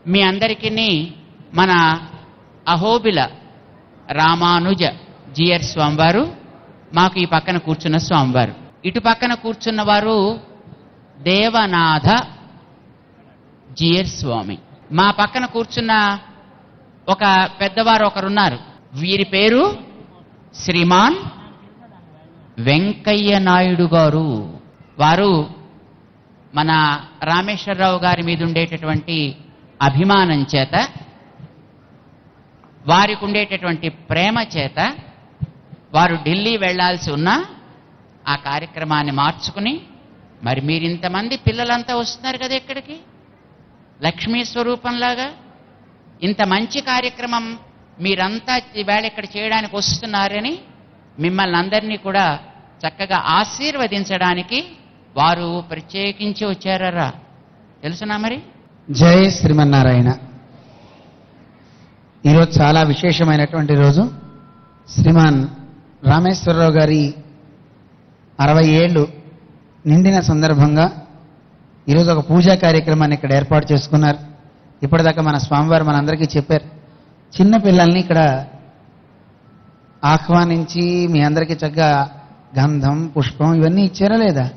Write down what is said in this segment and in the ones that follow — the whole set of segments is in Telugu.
మీ అందరికీ మన అహోబిల రామానుజ జిఆర్ స్వామివారు మాకు ఈ పక్కన కూర్చున్న స్వామివారు. ఇటు పక్కన కూర్చున్న వారు దేవనాథ జిఆర్ స్వామి. మా పక్కన కూర్చున్న ఒక పెద్దవారు ఒకరున్నారు. వీరి పేరు శ్రీమాన్ వెంకయ్య నాయుడు గారు. వారు మన రామేశ్వరరావు గారి మీద ఉండేటటువంటి అభిమానం చేత, వారికి ఉండేటటువంటి ప్రేమ చేత వారు ఢిల్లీ వెళ్లాల్సి ఉన్నా ఆ కార్యక్రమాన్ని మార్చుకుని, మరి మీరింతమంది పిల్లలంతా వస్తున్నారు కదా ఇక్కడికి లక్ష్మీ స్వరూపంలాగా, ఇంత మంచి కార్యక్రమం మీరంతా ఈవేళ ఇక్కడ చేయడానికి వస్తున్నారని మిమ్మల్ని అందరినీ కూడా చక్కగా ఆశీర్వదించడానికి వారు ప్రత్యేకించి వచ్చారా తెలుసునా? మరి జై శ్రీమన్నారాయణ. ఈరోజు చాలా విశేషమైనటువంటి రోజు. శ్రీమాన్ రామేశ్వరరావు గారి 60 ఏళ్ళు నిండిన సందర్భంగా ఈరోజు ఒక పూజా కార్యక్రమాన్ని ఇక్కడ ఏర్పాటు చేసుకున్నారు. ఇప్పటిదాకా మన స్వామివారు మనందరికీ చెప్పారు, చిన్న పిల్లల్ని ఇక్కడ ఆహ్వానించి మీ అందరికీ చక్కగా గంధం పుష్పం ఇవన్నీ ఇచ్చారా లేదా?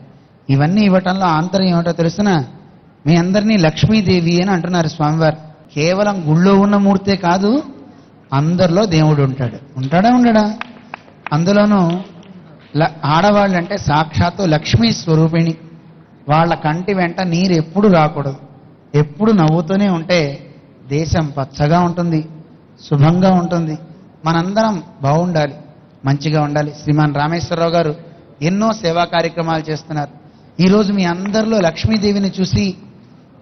ఇవన్నీ ఇవ్వటంలో ఆంతర్యం ఏమిటో తెలుసునా? మీ అందరినీ లక్ష్మీదేవి అని అంటున్నారు స్వామివారు. కేవలం గుళ్ళో ఉన్న మూర్తే కాదు, అందరిలో దేవుడు ఉంటాడు. ఉంటాడా ఉండడా? అందులోనూ ఆడవాళ్ళు అంటే సాక్షాత్తు లక్ష్మీ స్వరూపిణి. వాళ్ళ కంటి వెంట నీరు ఎప్పుడు రాకూడదు, ఎప్పుడు నవ్వుతూనే ఉంటే దేశం పచ్చగా ఉంటుంది, శుభంగా ఉంటుంది. మనందరం బాగుండాలి, మంచిగా ఉండాలి. శ్రీమాన్ రామేశ్వరరావు గారు ఎన్నో సేవా కార్యక్రమాలు చేస్తున్నారు. ఈరోజు మీ అందరిలో లక్ష్మీదేవిని చూసి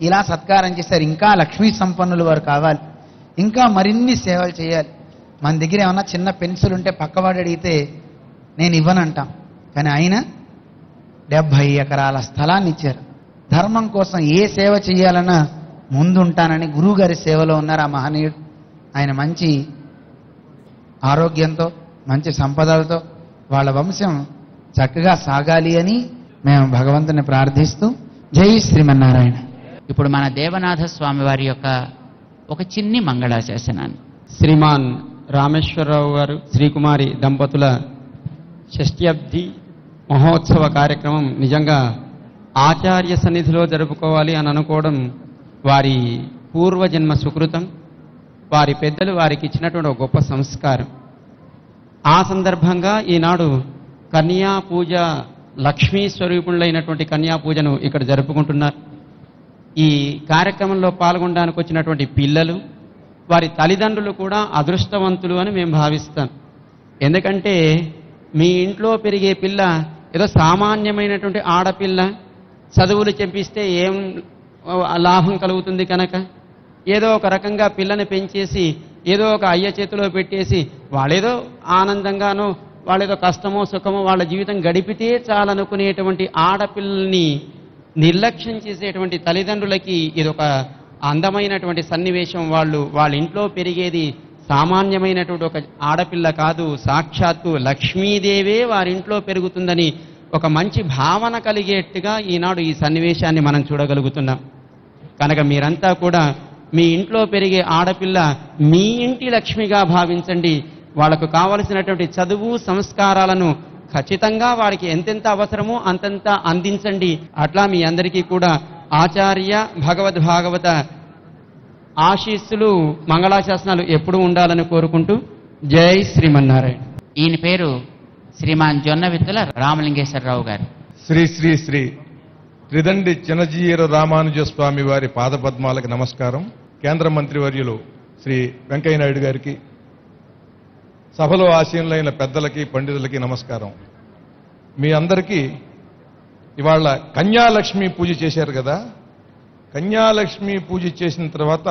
ఇలా సత్కారం చేశారు. ఇంకా లక్ష్మీ సంపన్నులు వారు కావాలి, ఇంకా మరిన్ని సేవలు చేయాలి. మన దగ్గర ఏమన్నా చిన్న పెన్సిల్ ఉంటే పక్కవాడు అడిగితే నేను ఇవ్వనంటాం, కానీ ఆయన 70 ఎకరాల స్థలాన్ని ఇచ్చారు. ధర్మం కోసం ఏ సేవ చేయాలన్నా ముందుంటానని గురువు గారి సేవలో ఉన్నారు ఆ మహనీయుడు. ఆయన మంచి ఆరోగ్యంతో మంచి సంపదలతో వాళ్ళ వంశం చక్కగా సాగాలి అని మేము భగవంతుని ప్రార్థిస్తూ జై శ్రీమన్నారాయణ. ఇప్పుడు మన దేవనాథ స్వామి వారి యొక్క ఒక చిన్ని మంగళాశాసనాన్ని శ్రీమాన్ రామేశ్వరరావు గారు శ్రీకుమారి దంపతుల షష్ఠ్యబ్ది మహోత్సవ కార్యక్రమం నిజంగా ఆచార్య సన్నిధిలో జరుపుకోవాలి అని అనుకోవడం వారి పూర్వజన్మ సుకృతం. వారి పెద్దలు వారికి ఇచ్చినటువంటి ఒక గొప్ప సంస్కారం. ఆ సందర్భంగా ఈనాడు కన్యా పూజ, లక్ష్మీ స్వరూపులైనటువంటి కన్యా పూజను ఇక్కడ జరుపుకుంటున్నారు. ఈ కార్యక్రమంలో పాల్గొనడానికి వచ్చినటువంటి పిల్లలు, వారి తల్లిదండ్రులు కూడా అదృష్టవంతులు అని మేము భావిస్తాం. ఎందుకంటే మీ ఇంట్లో పెరిగే పిల్ల ఏదో సామాన్యమైనటువంటి ఆడపిల్ల, చదువులు చెప్పిస్తే ఏం లాభం కలుగుతుంది కనుక ఏదో ఒక రకంగా పిల్లని పెంచేసి ఏదో ఒక అయ్య చేతిలో పెట్టేసి వాళ్ళేదో ఆనందంగానో వాళ్ళేదో కష్టమో సుఖమో వాళ్ళ జీవితం గడిపితే చాలనుకునేటువంటి ఆడపిల్లల్ని నిర్లక్ష్యం చేసేటువంటి తల్లిదండ్రులకి ఇదొక అందమైనటువంటి సన్నివేశం. వాళ్ళ ఇంట్లో పెరిగేది సామాన్యమైనటువంటి ఒక ఆడపిల్ల కాదు, సాక్షాత్తు లక్ష్మీదేవే వారింట్లో పెరుగుతుందని ఒక మంచి భావన కలిగేట్టుగా ఈనాడు ఈ సన్నివేశాన్ని మనం చూడగలుగుతున్నాం. కనుక మీరంతా కూడా మీ ఇంట్లో పెరిగే ఆడపిల్ల మీ ఇంటి లక్ష్మిగా భావించండి. వాళ్ళకు కావలసినటువంటి చదువు సంస్కారాలను ఖచ్చితంగా వారికి ఎంతెంత అవసరమో అంతంత అందించండి. అట్లా మీ అందరికీ కూడా ఆచార్య భగవద్భాగవత ఆశీస్సులు, మంగళాశాసనాలు ఎప్పుడూ ఉండాలని కోరుకుంటూ జై శ్రీమన్నారాయణ. ఈయన పేరు శ్రీమాన్ జొన్నవిత్తుల రామలింగేశ్వరరావు గారు. శ్రీ శ్రీ శ్రీ త్రిదండి చినజీయర రామానుజ స్వామి వారి పాదపద్మాలకు నమస్కారం. కేంద్ర మంత్రివర్యులు శ్రీ వెంకయ్య నాయుడు గారికి, సభలో ఆశీనులైన పెద్దలకి పండితులకి నమస్కారం. మీ అందరికీ ఇవాళ కన్యాలక్ష్మి పూజ చేశారు కదా. కన్యాలక్ష్మి పూజ చేసిన తర్వాత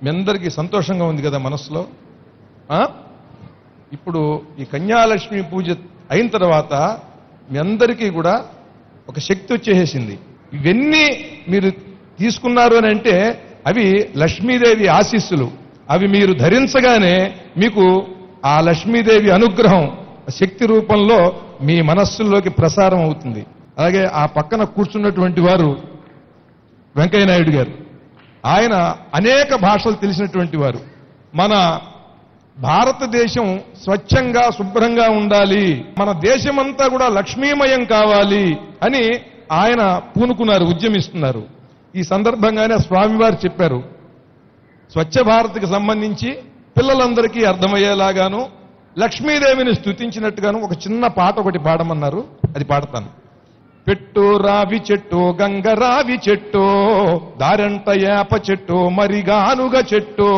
మీ అందరికీ సంతోషంగా ఉంది కదా మనసులో. ఇప్పుడు ఈ కన్యాలక్ష్మి పూజ అయిన తర్వాత మీ అందరికీ కూడా ఒక శక్తి వచ్చేసింది. ఇవన్నీ మీరు తీసుకున్నారు అని అంటే అవి లక్ష్మీదేవి ఆశీస్సులు. అవి మీరు ధరించగానే మీకు ఆ లక్ష్మీదేవి అనుగ్రహం శక్తి రూపంలో మీ మనస్సుల్లోకి ప్రసారం అవుతుంది. అలాగే ఆ పక్కన కూర్చున్నటువంటి వారు వెంకయ్య నాయుడు గారు, ఆయన అనేక భాషలు తెలిసినటువంటి వారు. మన భారతదేశం స్వచ్ఛంగా శుభ్రంగా ఉండాలి, మన దేశమంతా కూడా లక్ష్మీమయం కావాలి అని ఆయన పూనుకున్నారు, ఉద్యమిస్తున్నారు. ఈ సందర్భంగానే స్వామివారు చెప్పారు, స్వచ్ఛ భారత్కి సంబంధించి పిల్లలందరికీ అర్థమయ్యేలాగాను లక్ష్మీదేవిని స్తుతించినట్టుగాను ఒక చిన్న పాట ఒకటి పాడమన్నారు, అది పాడతాను. పెట్టు రావి చెట్టు గంగ రావి చెట్టు, దారంట యాప చెట్టు మరిగానుగ చెట్టు,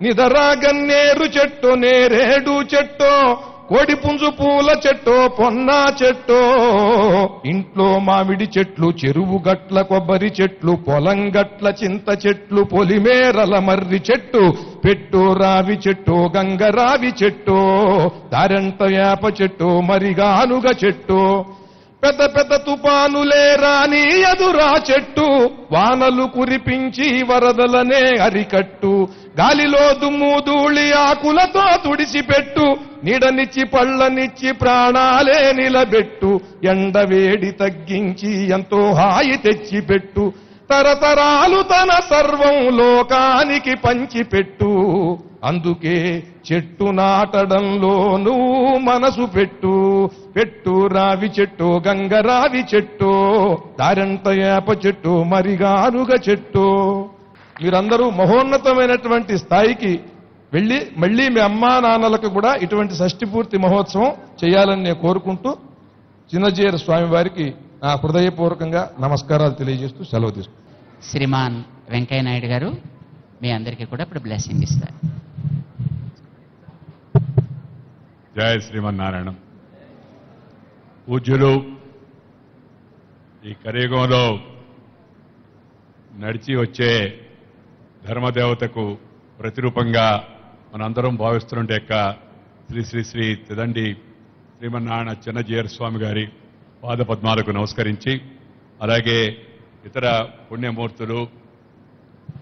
నిదరా గన్నేరు చెట్టు నేరేడు చెట్టు, కోడి పుంజు పూల చెట్టు పొన్నా చెట్టు, ఇంట్లో మామిడి చెట్లు చెరువు గట్ల కొబ్బరి చెట్లు పొలం గట్ల చింత చెట్లు పొలిమేరల మర్రి చెట్టు, పెట్టు రావి చెట్టు గంగ రావి చెట్టు, దారంట యాప చెట్టు మరిగానుగ చెట్టు, పెద్ద పెద్ద తుపానులే రాని ఎదురా చెట్టు, వానలు కురిపించి వరదలనే అరికట్టు, గాలిలో దుమ్ము ధూళి ఆకులతో తుడిసిపెట్టు, నీడనిచ్చి పళ్ళనిచ్చి ప్రాణాలే నిలబెట్టు, ఎండ వేడి తగ్గించి ఎంతో హాయి తెచ్చిపెట్టు, తరతరాలు తన సర్వం లోకానికి పంచిపెట్టు, అందుకే చెట్టు నాటడంలో నువ్వు మనసు పెట్టు, పెట్టు రావి చెట్టు గంగ రావి చెట్టు, దారంట యాప చెట్టు మరిగానుగ చెట్టు. మీరందరూ మహోన్నతమైనటువంటి స్థాయికి వెళ్ళి మళ్ళీ మీ అమ్మా నాన్నలకు కూడా ఇటువంటి షష్ఠి పూర్తి మహోత్సవం చేయాలని నేను కోరుకుంటూ చిన్నజీయర స్వామి వారికి నా హృదయపూర్వకంగా నమస్కారాలు తెలియజేస్తూ సెలవు తీసుకుంటాను. శ్రీమాన్ వెంకయ్య నాయుడు గారు మీ అందరికీ కూడా ఇప్పుడు బ్లెస్సింగ్ ఇస్తారు. జయ శ్రీమన్నారాయణ. పూజ్యులు ఈ కలియుగంలో నడిచి వచ్చే ధర్మదేవతకు ప్రతిరూపంగా మనందరం భావిస్తున్నట్టు యొక్క శ్రీ శ్రీ శ్రీ తిదండి శ్రీమన్నారాయణ చిన్నజీయర్ స్వామి గారి పాదపద్మాలకు నమస్కరించి, అలాగే ఇతర పుణ్యమూర్తులు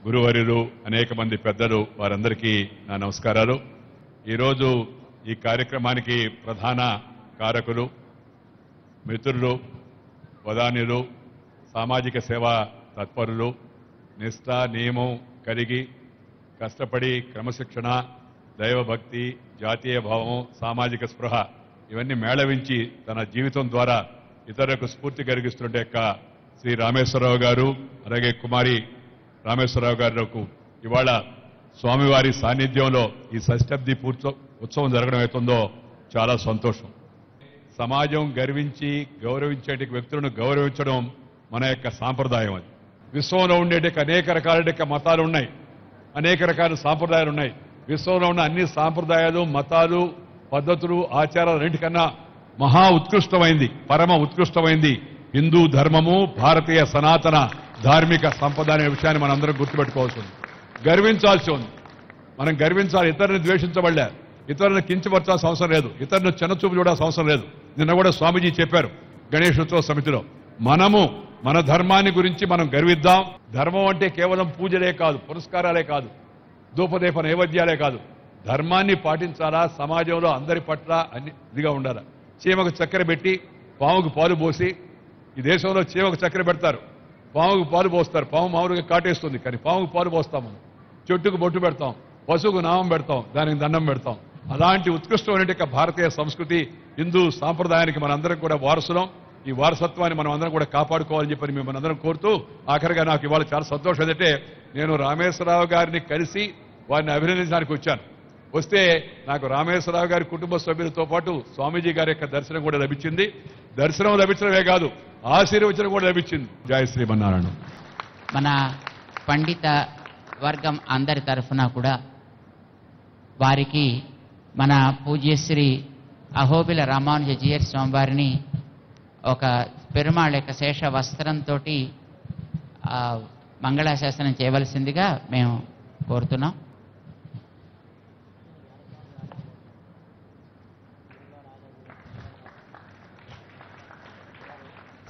గురువర్యులు అనేక మంది పెద్దలు వారందరికీ నా నమస్కారాలు. ఈరోజు ఈ కార్యక్రమానికి ప్రధాన కారకులు మిత్రులు, వదాన్యులు, సామాజిక సేవా తత్పరులు, నిష్ఠ నియమం కలిగి కష్టపడి క్రమశిక్షణ, దైవభక్తి, జాతీయ భావం, సామాజిక స్పృహ ఇవన్నీ మేళవించి తన జీవితం ద్వారా ఇతరులకు స్ఫూర్తి కలిగిస్తుంటే యొక్క శ్రీ రామేశ్వరరావు గారు, అలాగే కుమారి రామేశ్వరరావు గారికి ఇవాళ స్వామివారి సాన్నిధ్యంలో ఈ షష్ఠబ్ది ఉత్సవం జరగడం అవుతుందో చాలా సంతోషం. సమాజం గర్వించి గౌరవించే వ్యక్తులను గౌరవించడం మన యొక్క సాంప్రదాయం. అది విశ్వంలో ఉండే అనేక రకాల మతాలు ఉన్నాయి, అనేక రకాల సాంప్రదాయాలు ఉన్నాయి. విశ్వంలో ఉన్న అన్ని సాంప్రదాయాలు, మతాలు, పద్ధతులు, ఆచారాలు అన్నిటికన్నా మహా ఉత్కృష్టమైంది, పరమ ఉత్కృష్టమైంది హిందూ ధర్మము, భారతీయ సనాతన ధార్మిక సంపద అనే విషయాన్ని మనందరం గుర్తుపెట్టుకోవాల్సి ఉంది, గర్వించాల్సి ఉంది. మనం గర్వించాలి. ఇతరులను ద్వేషించబడలే, ఇతరులను కించపరచాల్సిన అవసరం లేదు, ఇతరులను చిన్నచూపు చూడాల్సిన అవసరం లేదు. నిన్న కూడా స్వామీజీ చెప్పారు గణేశోత్సవ సమితిలో, మనము మన ధర్మాన్ని గురించి మనం గర్విద్దాం. ధర్మం అంటే కేవలం పూజలే కాదు, పురస్కారాలే కాదు, ధూపదీప నైవేద్యాలే కాదు. ధర్మాన్ని పాటించాలా, సమాజంలో అందరి పట్ల అన్ని ఇదిగా ఉండాలా. చీమకు చక్కెర పెట్టి పాముకు పాలు పోసి, ఈ దేశంలో చీమకు చక్కెర పెడతారు, పాముకు పాలు పోస్తారు. పాము మామూలుగా కాటేస్తుంది, కానీ పాముకు పాలు పోస్తాం. మనం చెట్టుకు బొట్టు పెడతాం, పశువుకు నామం పెడతాం, దానికి దండం పెడతాం. అలాంటి ఉత్కృష్టమైన భారతీయ సంస్కృతి, హిందూ సాంప్రదాయానికి మనందరం కూడా వారసులం. ఈ వారసత్వాన్ని మనం అందరం కూడా కాపాడుకోవాలని చెప్పని మిమ్మల్ని అందరం కోరుతూ, ఆఖరిగా నాకు ఇవాళ చాలా సంతోషం ఏంటంటే, నేను రామేశ్వరరావు గారిని కలిసి వారిని అభినందించడానికి వచ్చాను. వస్తే నాకు రామేశ్వరరావు గారి కుటుంబ సభ్యులతో పాటు స్వామీజీ గారి యొక్క దర్శనం కూడా లభించింది. దర్శనం లభించడమే కాదు, ఆశీర్వచనం కూడా లభించింది. జయ శ్రీమన్నారాయణ. మన పండిత వర్గం అందరి తరఫున కూడా వారికి మన పూజ్యశ్రీ అహోబిల రామానుజ జీయర్ స్వామివారిని ఒక పెరుమాళ్ యొక్క శేష వస్త్రంతో మంగళాశాసనం చేయవలసిందిగా మేము కోరుతున్నాం.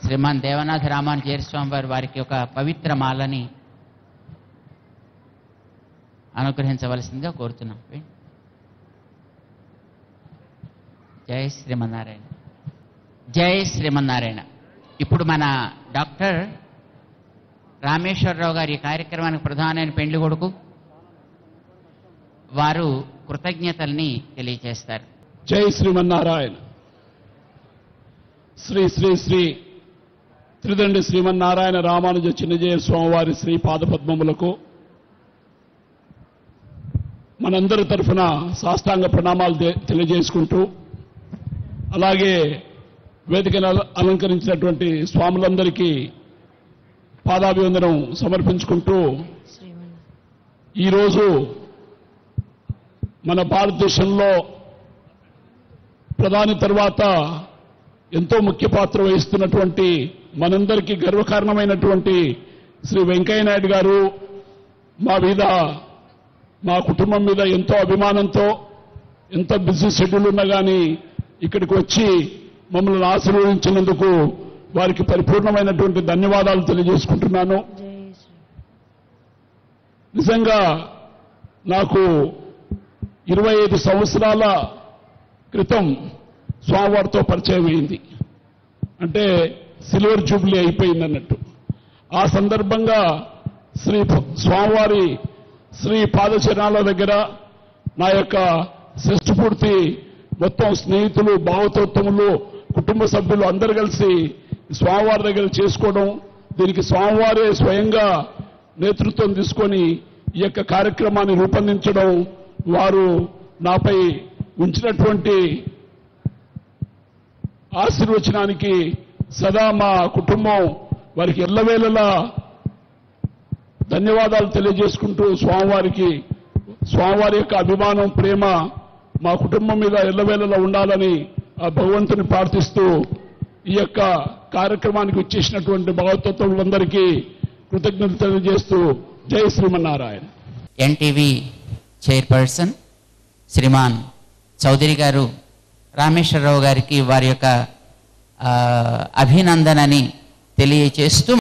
శ్రీమాన్ దేవనాథ రామానుజ జీయర్ స్వామివారి వారికి ఒక పవిత్ర మాలని అనుగ్రహించవలసిందిగా కోరుతున్నాం. జై శ్రీమన్నారాయణ. జై శ్రీమన్నారాయణ. ఇప్పుడు మన డాక్టర్ రామేశ్వరరావు గారి ఈ కార్యక్రమానికి ప్రధానమైన పెండ్లి కొడుకు, వారు కృతజ్ఞతల్ని తెలియజేస్తారు. జై శ్రీమన్నారాయణ. శ్రీ శ్రీ శ్రీ త్రిదండి శ్రీమన్నారాయణ రామానుజ చిన్నజీయర స్వామివారి శ్రీ పాదపద్మములకు మనందరి తరఫున సాష్టాంగ ప్రణామాలు తెలియజేసుకుంటూ, అలాగే వేదికను అలంకరించినటువంటి స్వాములందరికీ పాదాభివందనం సమర్పించుకుంటూ, ఈరోజు మన భారతదేశంలో ప్రధాని తర్వాత ఎంతో ముఖ్య పాత్ర వహిస్తున్నటువంటి మనందరికీ గర్వకారణమైనటువంటి శ్రీ వెంకయ్య నాయుడు గారు మా మీద, మా కుటుంబం మీద ఎంతో అభిమానంతో, ఎంత బిజీ షెడ్యూల్ ఉన్నా కానీ ఇక్కడికి వచ్చి మమ్మల్ని ఆశీర్వదించినందుకు వారికి పరిపూర్ణమైనటువంటి ధన్యవాదాలు తెలియజేసుకుంటున్నాను. నిజంగా నాకు 25 సంవత్సరాల క్రితం స్వామివారితో పరిచయం అయింది. అంటే సిల్వర్ జూబ్లీ అయిపోయింది అన్నట్టు. ఆ సందర్భంగా స్వామివారి శ్రీ పాదచరణాల దగ్గర నా యొక్క షష్ఠపూర్తి మొత్తం స్నేహితులు, భావతోత్తములు, కుటుంబ సభ్యులు అందరూ కలిసి స్వామివారి దగ్గర చేసుకోవడం, దీనికి స్వామివారే స్వయంగా నేతృత్వం తీసుకొని ఈ యొక్క కార్యక్రమాన్ని రూపొందించడం, వారు నాపై ఉంచినటువంటి ఆశీర్వచనానికి సదా మా కుటుంబం వారికి ఎల్లవేళలా ధన్యవాదాలు తెలియజేసుకుంటూ, స్వామివారి యొక్క అభిమానం, ప్రేమ మా కుటుంబం మీద ఎల్లవేళలా ఉండాలని ఆ భగవంతుని ప్రార్థిస్తూ, ఈ యొక్క కార్యక్రమానికి వచ్చేసినటువంటి భగవతత్వులందరికీ కృతజ్ఞతలు తెలియజేస్తూ జై శ్రీమన్నారాయణ. ఎన్టీవీ చైర్పర్సన్ శ్రీమాన్ చౌదరి గారు రామేశ్వరరావు గారికి వారి యొక్క అభినందనని తెలియచేస్తూ